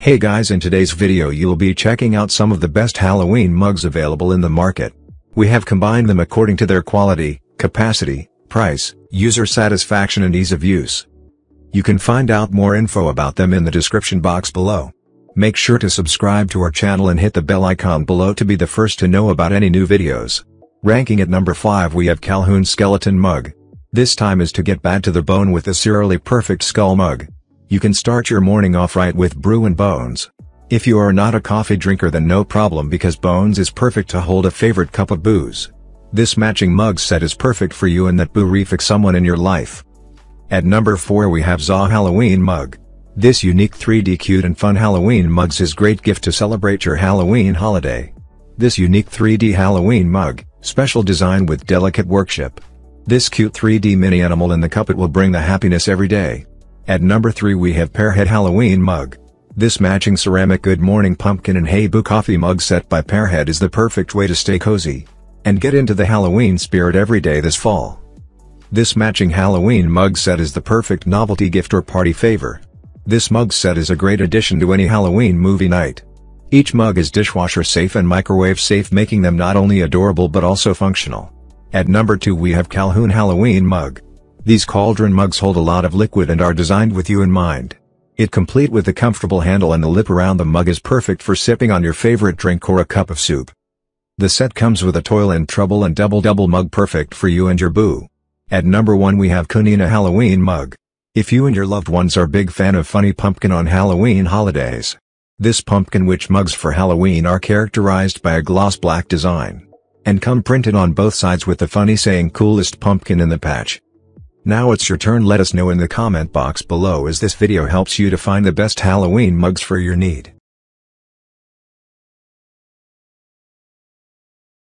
Hey guys, in today's video you'll be checking out some of the best Halloween mugs available in the market. We have combined them according to their quality, capacity, price, user satisfaction and ease of use. You can find out more info about them in the description box below. Make sure to subscribe to our channel and hit the bell icon below to be the first to know about any new videos. Ranking at number 5 we have Calhoun Skeleton Mug. This time is to get bad to the bone with this eerily perfect skull mug. You can start your morning off right with brew and bones. If you are not a coffee drinker then no problem because bones is perfect to hold a favorite cup of booze. This matching mug set is perfect for you and that boo-rific someone in your life. At number 4 we have Besthalloween Halloween Mug. This unique 3D cute and fun Halloween mugs is great gift to celebrate your Halloween holiday. This unique 3D Halloween mug, special design with delicate workmanship. This cute 3D mini animal in the cup, it will bring the happiness every day. At number 3 we have Pearhead Halloween Mug. This matching ceramic good morning pumpkin and hey boo coffee mug set by Pearhead is the perfect way to stay cozy and get into the Halloween spirit every day this fall. This matching Halloween mug set is the perfect novelty gift or party favor. This mug set is a great addition to any Halloween movie night. Each mug is dishwasher safe and microwave safe, making them not only adorable but also functional. At number 2 we have Calhoun Halloween Mug. These cauldron mugs hold a lot of liquid and are designed with you in mind. It complete with a comfortable handle and the lip around the mug is perfect for sipping on your favorite drink or a cup of soup. The set comes with a toil and trouble and double mug, perfect for you and your boo. At number 1 we have Conina Halloween Mug. If you and your loved ones are big fan of funny pumpkin on Halloween holidays, this pumpkin witch mugs for Halloween are characterized by a gloss black design and come printed on both sides with the funny saying coolest pumpkin in the patch. Now it's your turn. Let us know in the comment box below as this video helps you to find the best Halloween mugs for your need.